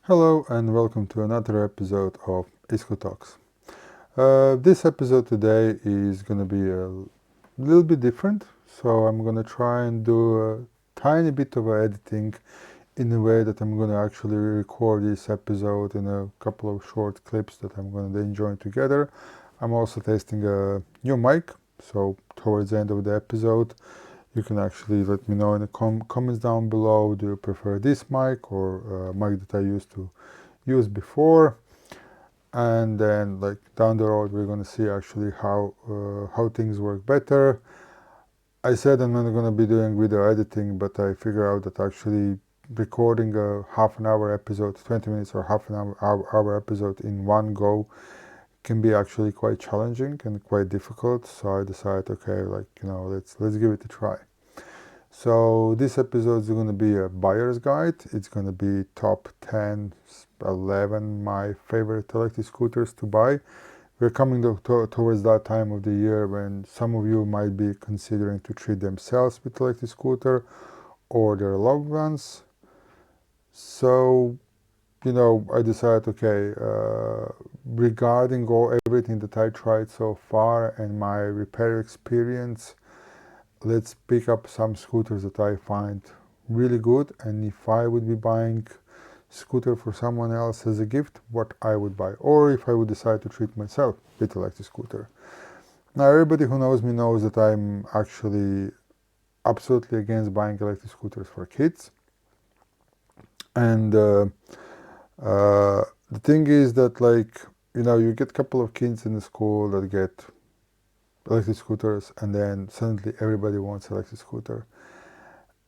Hello and welcome to another episode of eScoot Talks. This episode today is going to be a little bit different, so I'm going to try and do a tiny bit of editing in a way that I'm going to actually record this episode in a couple of short clips that I'm going to then join together. I'm also testing a new mic, so towards the end of the episode you can actually let me know in the comments down below, do you prefer this mic or mic that I used to use before, and then like down the road we're going to see actually how things work better. I said I'm not going to be doing video editing, but I figure out that actually recording a half an hour episode, 20 minutes or half an hour episode in one go can be actually quite challenging and quite difficult. So I decided, okay, let's give it a try. So this episode is going to be a buyer's guide. It's going to be top 10, 11 my favorite electric scooters to buy. We're coming towards that time of the year when some of you might be considering to treat themselves with electric scooter or their loved ones. So, I decided, okay, regarding everything that I tried so far and my repair experience, let's pick up some scooters that I find really good, and if I would be buying scooter for someone else as a gift, what I would buy, or if I would decide to treat myself with electric scooter. Now everybody who knows me knows that I'm actually absolutely against buying electric scooters for kids, and the thing is that you get a couple of kids in the school that get electric scooters, and then suddenly everybody wants electric scooter.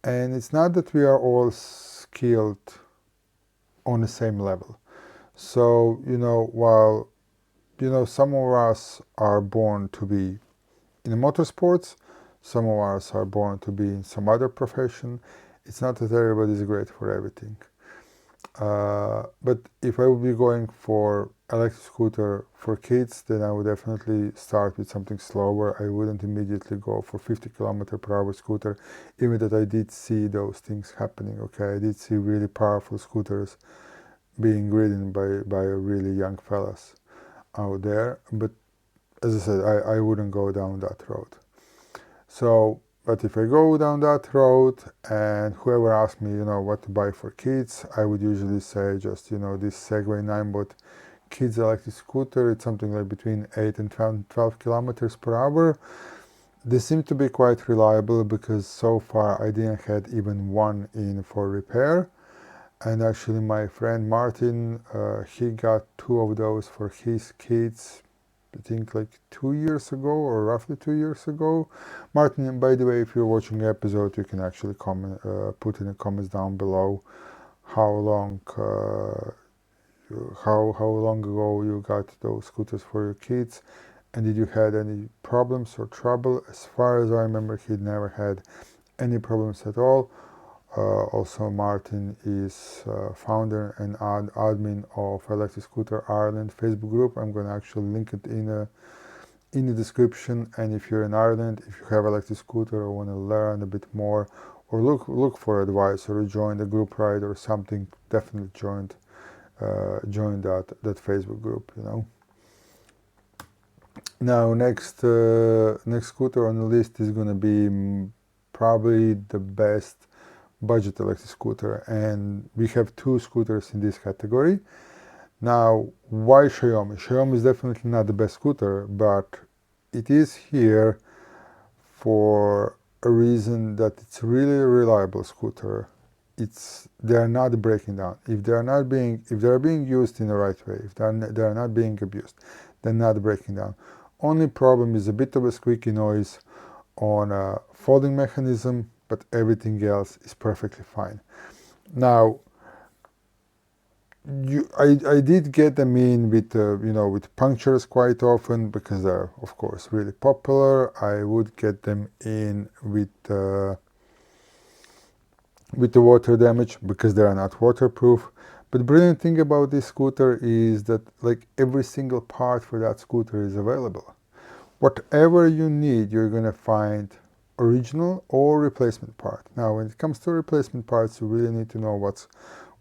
And it's not that we are all skilled on the same level. So, while, some of us are born to be in motorsports, some of us are born to be in some other profession. It's not that everybody is great for everything. But if I would be going for electric scooter for kids, then I would definitely start with something slower. I wouldn't immediately go for 50 km/h scooter, even that I did see those things happening. Okay, I did see really powerful scooters being ridden by really young fellas out there. But as I said, I wouldn't go down that road. So, but if I go down that road and whoever asks me, what to buy for kids, I would usually say just, this Segway 9-bot kids electric scooter. It's something like between 8 and 12 km/h. They seem to be quite reliable because so far I didn't had even one in for repair. And actually my friend Martin, he got two of those for his kids, I think like 2 years ago or roughly 2 years ago. Martin, by the way, if you're watching the episode, you can actually comment, put in the comments down below how long ago you got those scooters for your kids, and did you had any problems or trouble. As far as I remember, he never had any problems at all. Also, Martin is founder and admin of Electric Scooter Ireland Facebook group. I'm going to actually link it in the description. And if you're in Ireland, if you have electric scooter or want to learn a bit more, or look for advice or join the group ride or something, definitely join that Facebook group. Now, next scooter on the list is going to be probably the best budget electric scooter, and we have two scooters in this category. Now, why Xiaomi? Xiaomi is definitely not the best scooter, but it is here for a reason that it's really a reliable scooter. They are not breaking down. If they are being used in the right way, if they are not being abused, they're not breaking down. Only problem is a bit of a squeaky noise on a folding mechanism, but everything else is perfectly fine. Now, I did get them in with punctures quite often because they're of course really popular. I would get them in with the water damage because they are not waterproof. But the brilliant thing about this scooter is that like every single part for that scooter is available. Whatever you need, you're gonna find original or replacement part. Now, when it comes to replacement parts, you really need to know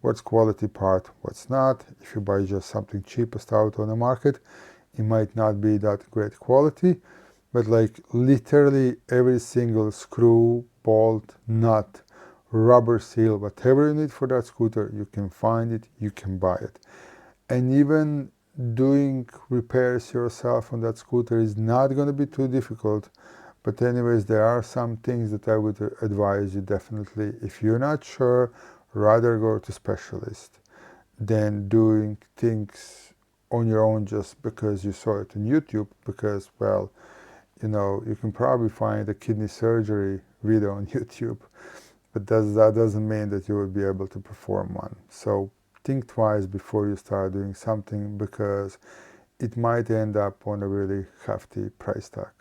what's quality part, what's not. If you buy just something cheapest out on the market, it might not be that great quality, but like literally every single screw, bolt, nut, rubber seal, whatever you need for that scooter, you can find it, you can buy it. And even doing repairs yourself on that scooter is not going to be too difficult. But anyways, there are some things that I would advise you definitely. If you're not sure, rather go to specialist than doing things on your own just because you saw it on YouTube, because, well, you can probably find a kidney surgery video on YouTube, but that doesn't mean that you will be able to perform one. So think twice before you start doing something, because it might end up on a really hefty price tag.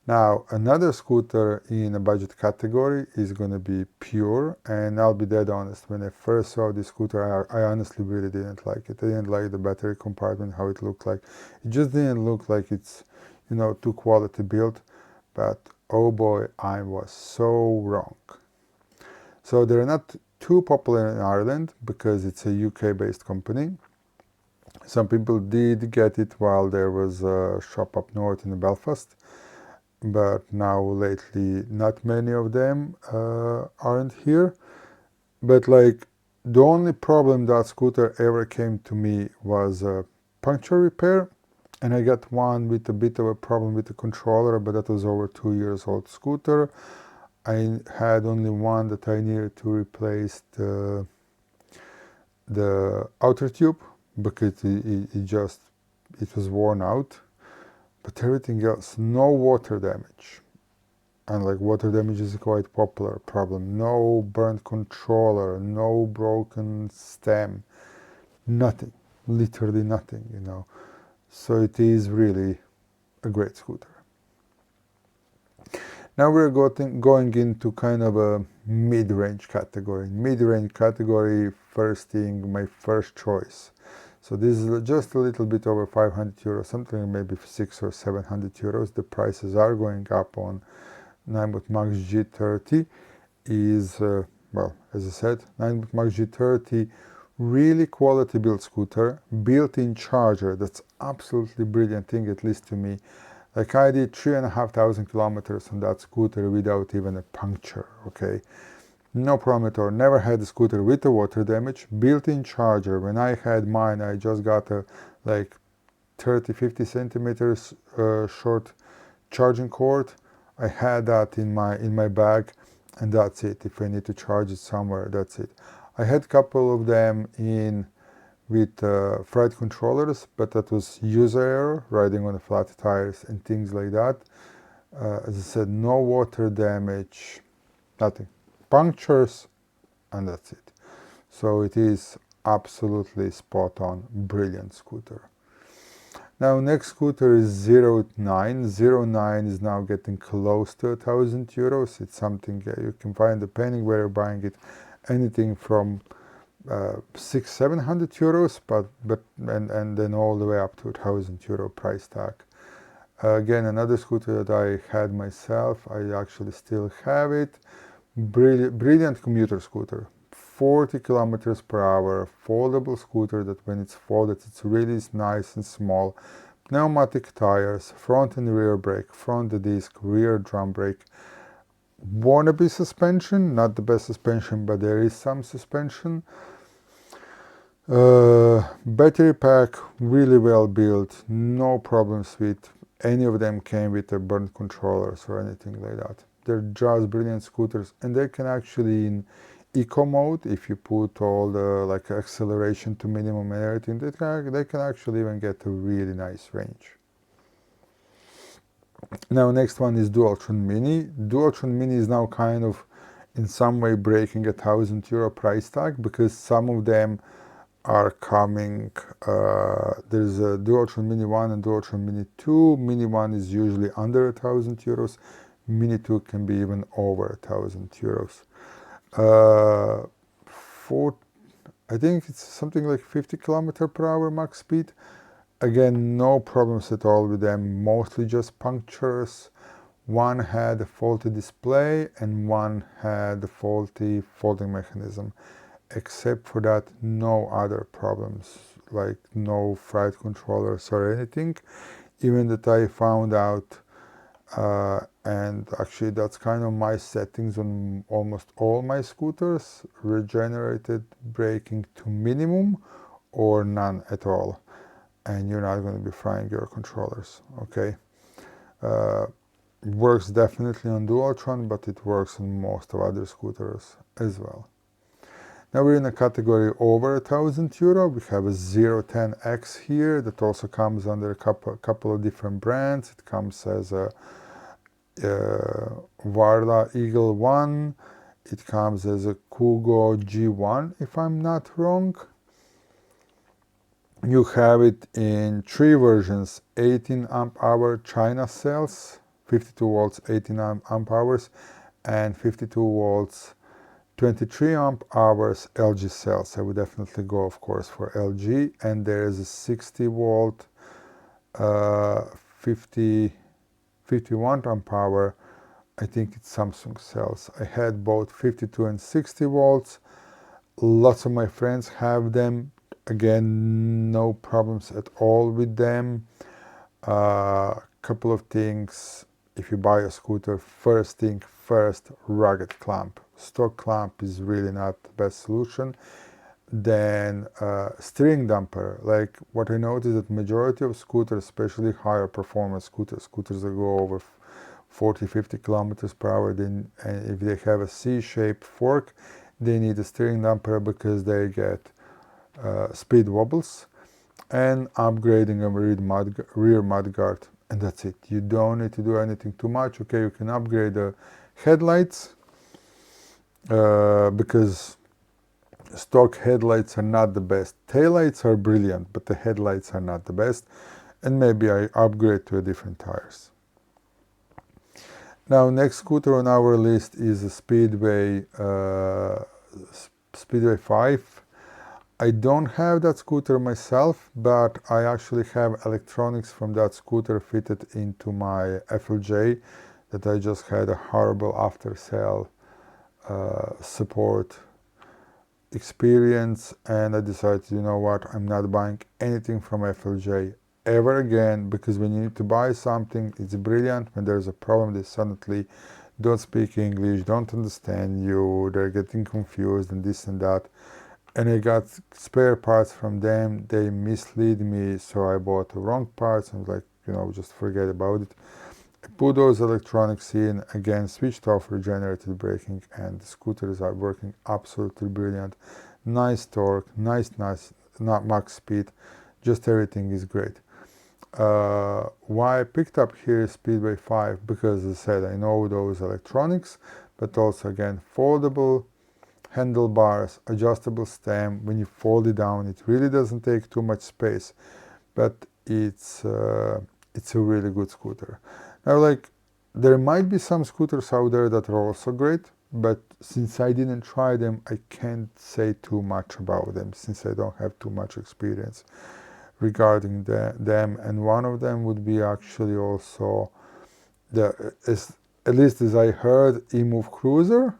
Now, another scooter in a budget category is going to be Pure, and I'll be dead honest, when I first saw this scooter, I honestly really didn't like it. I didn't like the battery compartment, how it looked like. It just didn't look like it's, too quality built, but oh boy, I was so wrong. So they're not too popular in Ireland because it's a UK-based company. Some people did get it while there was a shop up north in Belfast, but now lately not many of them aren't here. But like the only problem that scooter ever came to me was a puncture repair, and I got one with a bit of a problem with the controller, but that was over 2 years old scooter. I had only one that I needed to replace the outer tube because it was worn out. But everything else, no water damage. And like water damage is a quite popular problem. No burnt controller, no broken stem, nothing, literally nothing. So it is really a great scooter. Now we're going into kind of a mid-range category. Mid-range category, first thing, my first choice. So this is just a little bit over 500 euros, something maybe 600 or 700 euros. The prices are going up on 9-bot Max G30 is, well, as I said, 9-bot Max G30, really quality built scooter, built-in charger. That's absolutely brilliant thing, at least to me. Like I did 3,500 kilometers on that scooter without even a puncture, okay? No problem at all. Never had a scooter with a water damage. Built-in charger. When I had mine, I just got a like 30-50 centimeters short charging cord. I had that in my bag, and that's it. If I need to charge it somewhere, that's it. I had a couple of them in with fried controllers, but that was user error, riding on the flat tires and things like that. As I said, no water damage, nothing. Punctures, and that's it. So it is absolutely spot on, brilliant scooter. Now next scooter is 09. 09 is now getting close to 1,000 euros. It's something you can find, depending where you're buying it, anything from 600-700 euros, and then all the way up to 1,000 euro price tag. Again, another scooter that I had myself, I actually still have it. Brilliant commuter scooter, 40 kilometers per hour, foldable scooter that when it's folded, it's really nice and small. Pneumatic tires, front and rear brake, front disc, rear drum brake. Wannabe suspension, not the best suspension, but there is some suspension. Battery pack, really well built, no problems with any of them came with a burnt controllers or anything like that. They're just brilliant scooters, and they can actually, in eco mode, if you put all the like acceleration to minimum and everything, they can actually even get a really nice range. Now next one is Dualtron Mini. Dualtron Mini is now kind of in some way breaking 1,000 euro price tag, because some of them are coming. There's a Dualtron Mini 1 and Dualtron Mini 2. Mini 1 is usually under 1,000 euros. Mini 2 can be even over 1,000 euros. I think it's something like 50 kilometer per hour max speed. Again, no problems at all with them, mostly just punctures. One had a faulty display and one had a faulty folding mechanism. except for that, no other problems, like no flight controllers or anything. Even that I found out, and actually that's kind of my settings on almost all my scooters, regenerated braking to minimum or none at all, and you're not going to be frying your controllers, okay? Works definitely on Dualtron, but it works on most of other scooters as well. Now we're in a category over €1,000. We have a 010X here that also comes under a couple of different brands. It comes as a Varla Eagle 1. It comes as a Kugo G1, if I'm not wrong. You have it in three versions: 18 amp hour China cells, 52 volts 18 amp hours, and 52 volts 23 amp hours LG cells. I would definitely go, of course, for LG. And there is a 60 volt 51 amp hour, I think it's Samsung cells. I had both 52 and 60 volts. Lots of my friends have them. Again, no problems at all with them. Couple of things: if you buy a scooter, first thing first, rugged clamp. Stock clamp is really not the best solution. Then steering damper. Like what I noticed, that majority of scooters, especially higher performance scooters that go over 40-50 kilometers per hour, then if they have a C-shaped fork, they need a steering damper because they get speed wobbles, and upgrading a rear mudguard, and that's it. You don't need to do anything too much. Okay, you can upgrade the headlights because stock headlights are not the best. Taillights are brilliant, but the headlights are not the best, and maybe I upgrade to a different tires. Now, next scooter on our list is a Speedway 5. I don't have that scooter myself, but I actually have electronics from that scooter fitted into my FLJ that I just had a horrible after-sale support experience, and I decided, you know what, I'm not buying anything from FLJ ever again, because when you need to buy something, it's brilliant. When there's a problem, they suddenly don't speak English, don't understand you, they're getting confused and this and that. And I got spare parts from them. They mislead me, so I bought the wrong parts and like, just forget about it. I put those electronics in, again, switched off regenerated braking, and the scooters are working absolutely brilliant. Nice torque, nice, not max speed, just everything is great. Why I picked up here Speedway 5, because as I said, I know those electronics, but also again, foldable handlebars, adjustable stem. When you fold it down, it really doesn't take too much space, but it's a really good scooter. Now, like, there might be some scooters out there that are also great, but since I didn't try them, I can't say too much about them, since I don't have too much experience regarding them. And one of them would be actually also at least as I heard, eMove Cruiser.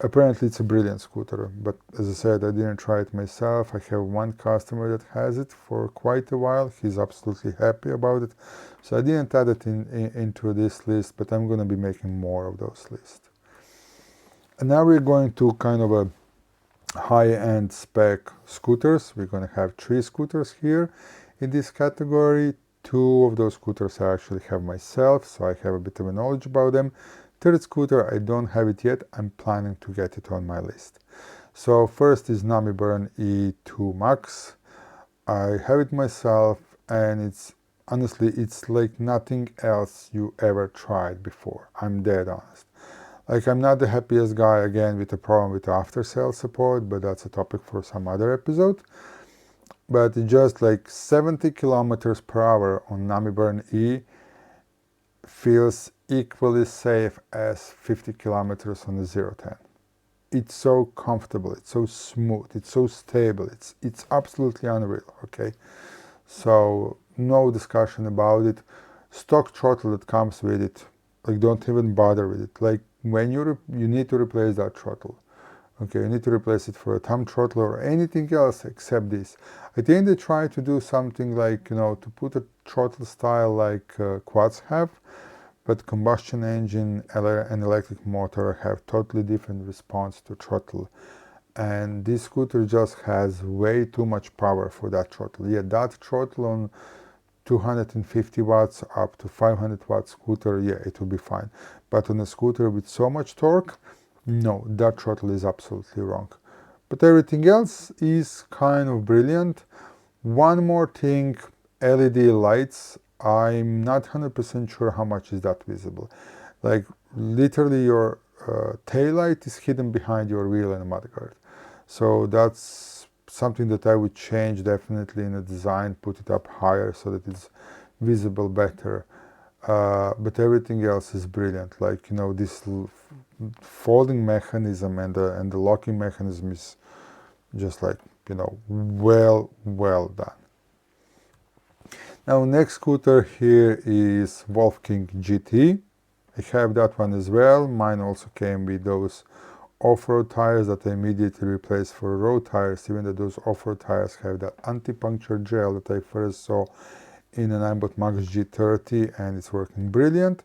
Apparently it's a brilliant scooter, but as I said, I didn't try it myself. I have one customer that has it for quite a while. He's absolutely happy about it. So I didn't add it into this list, but I'm going to be making more of those lists. And now we're going to kind of a high-end spec scooters. We're going to have 3 scooters here in this category. 2 of those scooters I actually have myself, so I have a bit of a knowledge about them. Third scooter, I don't have it yet. I'm planning to get it on my list. So first is Namiburn E2 Max. I have it myself, and it's honestly, it's like nothing else you ever tried before. I'm dead honest. Like, I'm not the happiest guy, again, with the problem with after-sale support, but that's a topic for some other episode. But just like 70 kilometers per hour on Namiburn E feels equally safe as 50 kilometers on the 010. It's so comfortable, it's so smooth, it's so stable, it's absolutely unreal, okay? So no discussion about it. Stock throttle that comes with it, like, don't even bother with it. Like, when you need to replace that throttle, Okay, you need to replace it for a thumb throttle or anything else except this. I think they try to do something like, to put a throttle style like quads have, but combustion engine and electric motor have totally different response to throttle. And this scooter just has way too much power for that throttle. Yeah, that throttle on 250 watts up to 500 watt scooter, yeah, it will be fine. But on a scooter with so much torque, no, that throttle is absolutely wrong. But everything else is kind of brilliant. One more thing, LED lights. I'm not 100% sure how much is that visible. Like literally your tail light is hidden behind your wheel and mudguard. So that's something that I would change definitely in the design, put it up higher so that it's visible better. But everything else is brilliant. Like, this folding mechanism and the locking mechanism is just like, well done. Now, next scooter here is Wolf King GT. I have that one as well. Mine also came with those off-road tires that I immediately replaced for road tires, even though those off-road tires have that anti-puncture gel that I first saw in an iBot Max G30, and it's working brilliant.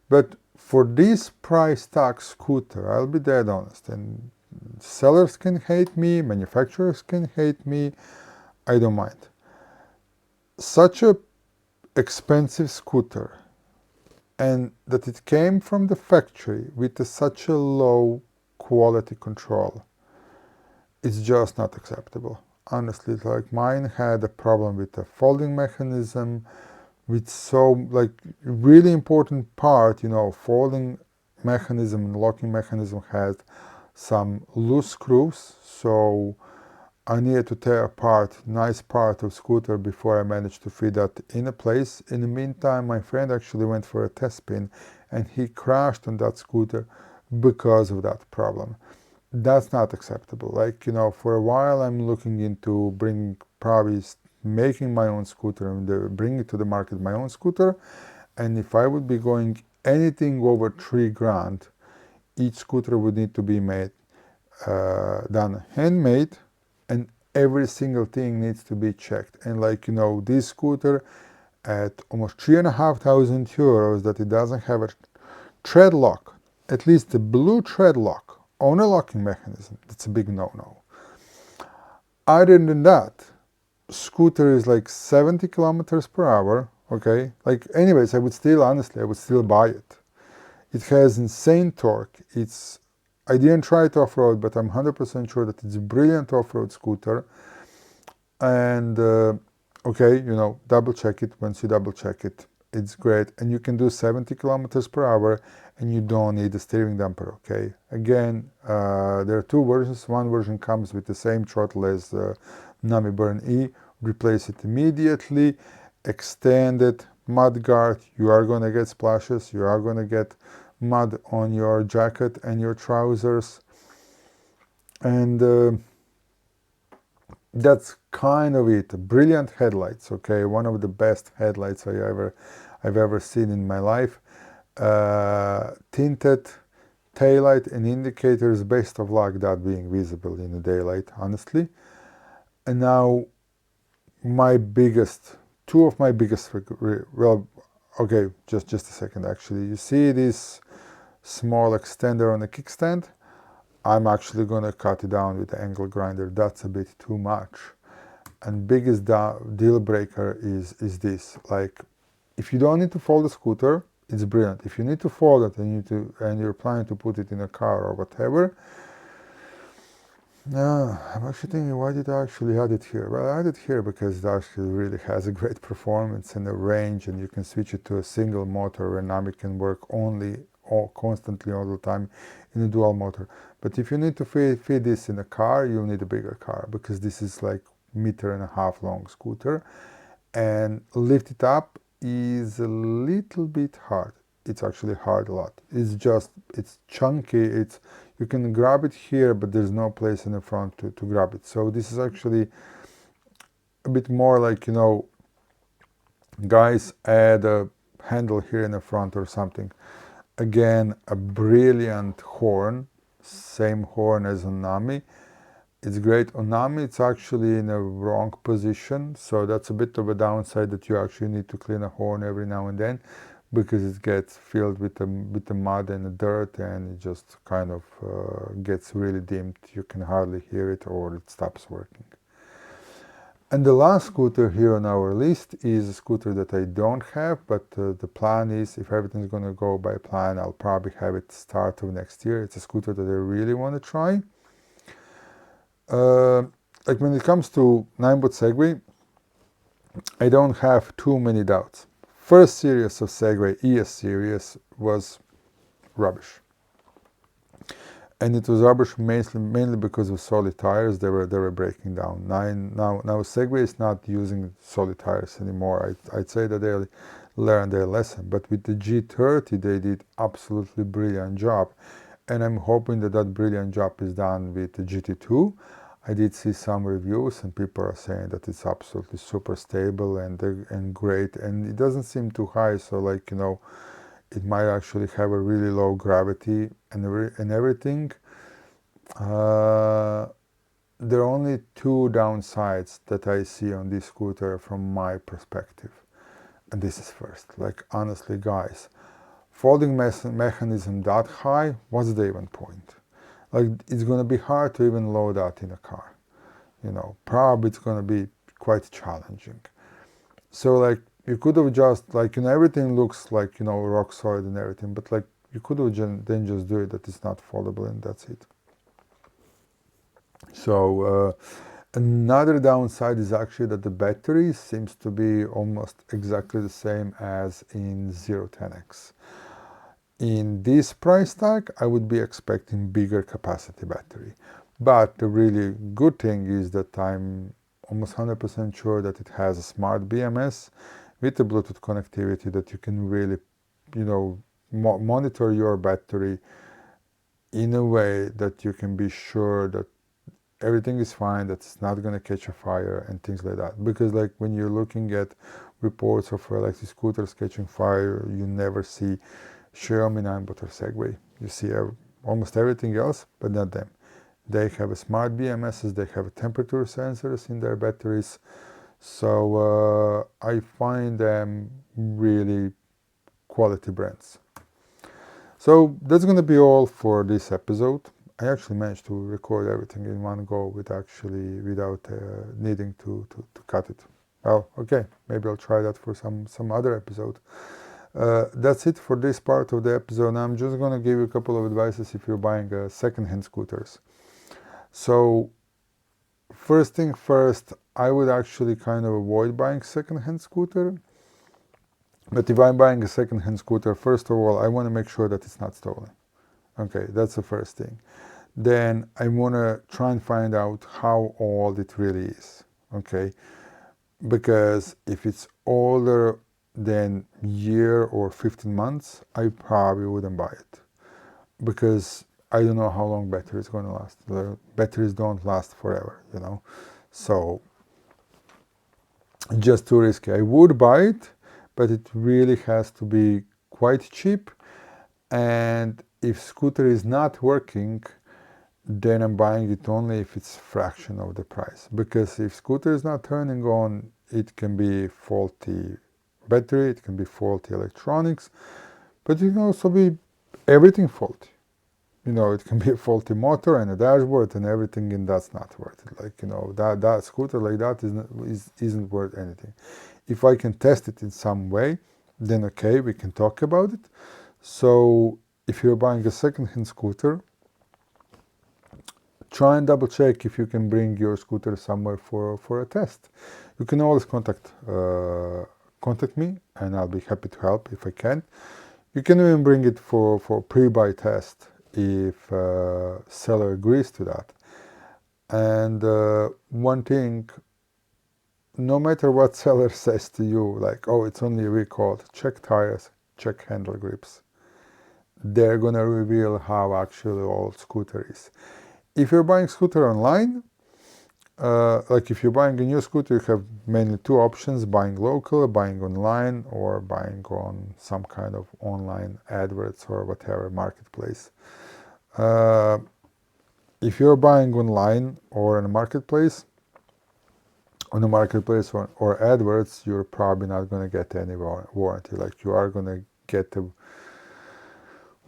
But for this price tag scooter, I'll be dead honest, and sellers can hate me, manufacturers can hate me, I don't mind. Such a expensive scooter, and that it came from the factory with such a low quality control, it's just not acceptable. Honestly, like mine had a problem with the folding mechanism, with really important part, folding mechanism and locking mechanism has some loose screws, so I needed to tear apart nice part of scooter before I managed to fit that in a place. In the meantime, my friend actually went for a test spin and he crashed on that scooter because of that problem. That's not acceptable. For a while I'm looking into probably making my own scooter and bring it to the market, my own scooter. And if I would be going anything over 3 grand, each scooter would need to be done handmade, and every single thing needs to be checked. And this scooter at almost 3,500 euros, that it doesn't have a tread lock, at least the blue tread lock on a locking mechanism, that's a big no-no. Other than that, scooter is like 70 kilometers per hour, okay? Anyways, I would still buy it. It has insane torque. I didn't try it off-road, but I'm 100% sure that it's a brilliant off-road scooter. And, double check it. Once you double check it, it's great. And you can do 70 kilometers per hour and you don't need a steering damper, okay? Again, there are 2 versions. One version comes with the same throttle as the Nami Burn E. Replace it immediately, extend it, mud guard. You are going to get splashes. You are going to get mud on your jacket and your trousers. And that's kind of it. Brilliant headlights, okay? One of the best headlights I've ever seen in my life. Tinted taillight and indicators, best of luck that being visible in the daylight, honestly. And now two of my biggest, well, okay, just a second actually. You see this small extender on the kickstand? I'm actually going to cut it down with the angle grinder. That's a bit too much. And biggest deal breaker is this. If you don't need to fold the scooter, it's brilliant. If you need to fold it and you're planning to put it in a car or whatever, I'm actually thinking, why did I actually add it here? Well, I added it here because it actually really has a great performance and a range, and you can switch it to a single motor, and Nami can work constantly all the time in a dual motor. But if you need to fit this in a car, you'll need a bigger car, because this is like 1.5 meter long scooter, and lift it up is a little bit hard. It's actually hard a lot. It's chunky. You can grab it here, but there's no place in the front to grab it. So this is actually a bit more like, guys, add a handle here in the front or something. Again, a brilliant horn. same horn as on Nami. It's great on Nami. It's actually in a wrong position, so that's a bit of a downside, that you actually need to clean a horn every now and then, because it gets filled with the mud and the dirt, and it just kind of gets really dimmed. You can hardly hear it, or it stops working. And the last scooter here on our list is a scooter that I don't have, but the plan is, if everything's going to go by plan, I'll probably have it start of next year. It's a scooter that I really want to try. Like when it comes to 9-bot Segway, I don't have too many doubts. First series of Segway, ES series, was rubbish. And it was rubbish mainly because of solid tires. They were breaking down. Now Segway is not using solid tires anymore. I'd say that they learned their lesson. But with the G30, they did absolutely brilliant job. And I'm hoping that that brilliant job is done with the GT2. I did see some reviews, and people are saying that it's absolutely super stable and great, and it doesn't seem too high. So, like, you know, it might actually have a really low gravity and everything. There are only two downsides that I see on this scooter from my perspective, and this is first. Like, honestly, guys, folding mechanism that high, what's the even point? Like, it's going to be hard to even load that in a car. You know, probably it's going to be quite challenging. So, like, you could have just, like, you know, everything looks like, you know, rock solid and everything, but, like, you could have then just do it that it's not foldable, and that's it. So, another downside is actually that the battery seems to be almost exactly the same as in 010X. In this price tag, I would be expecting bigger capacity battery. But the really good thing is that I'm almost 100% sure that it has a smart BMS with the Bluetooth connectivity, that you can really, you know, monitor your battery in a way that you can be sure that everything is fine, that it's not going to catch a fire and things like that. Because, like, when you're looking at reports of electric scooters catching fire, you never see Xiaomi 9-bot or Segway. You see almost everything else, but not them. They have a smart BMSs, they have temperature sensors in their batteries. So I find them really quality brands. So that's going to be all for this episode. I actually managed to record everything in one go without needing to cut it. Well, okay, maybe I'll try that for some other episode. That's it for this part of the episode. I'm just going to give you a couple of advices if you're buying second-hand scooters. So, first thing first, I would actually kind of avoid buying second-hand scooter. But if I'm buying a second-hand scooter, first of all, I want to make sure that it's not stolen. Okay, that's the first thing. Then I want to try and find out how old it really is. Okay, because if it's older than year or 15 months, I probably wouldn't buy it, because I don't know how long battery is going to last. The batteries don't last forever, you know. So just too risky. I would buy it, but it really has to be quite cheap. And if scooter is not working, then I'm buying it only if it's fraction of the price. Because if scooter is not turning on, it can be faulty battery, it can be faulty electronics, but it can also be everything faulty. You know, it can be a faulty motor and a dashboard and everything, and that's not worth it. Like, you know, that scooter like that isn't worth anything. If I can test it in some way, then okay, we can talk about it. So if you're buying a second-hand scooter, try and double check if you can bring your scooter somewhere for a test. You can always contact me, and I'll be happy to help if I can. You can even bring it for pre-buy test if seller agrees to that. And one thing, no matter what seller says to you, like, oh, it's only recalled, check tires, check handle grips. They're gonna reveal how actually old scooter is. If you're buying scooter online, like if you're buying a new scooter, you have mainly two options: buying local, buying online, or buying on some kind of online adverts or whatever marketplace. If you're buying online or in a marketplace, or AdWords, you're probably not going to get any warranty. Like, you are going to get a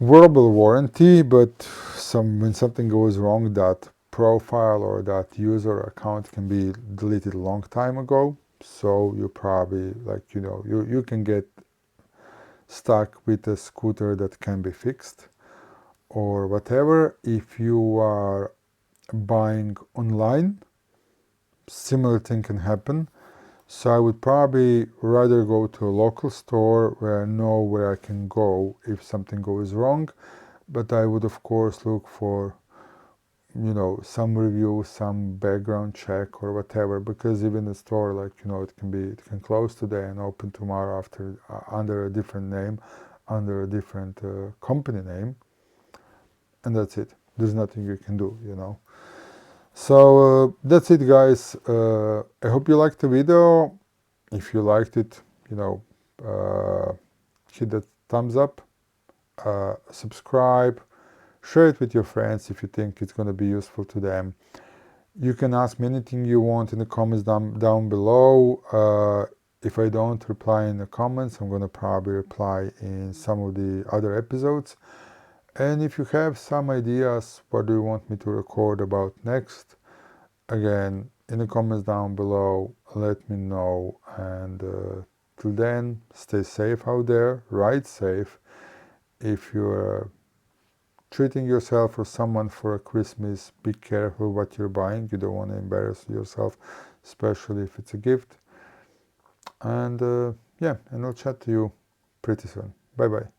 verbal warranty, but when something goes wrong, that profile or that user account can be deleted a long time ago. So you probably, like, you can get stuck with a scooter that can be fixed or whatever. If you are buying online, similar thing can happen. So I would probably rather go to a local store where I know where I can go if something goes wrong. But I would, of course, look for, some review, some background check or whatever, because even the store, like, it can close today and open tomorrow after under a different name, under a different company name, and that's it. There's nothing you can do, So that's it, guys. I hope you liked the video. If you liked it, hit that thumbs up, subscribe, share it with your friends if you think it's going to be useful to them. You can ask me anything you want in the comments down below. If I don't reply in the comments, I'm going to probably reply in some of the other episodes. And if you have some ideas, what do you want me to record about next? Again, in the comments down below, let me know. And till then, stay safe out there, ride safe. If you're treating yourself or someone for a Christmas, be careful what you're buying. You don't want to embarrass yourself, especially if it's a gift. And yeah, and I'll chat to you pretty soon. Bye bye.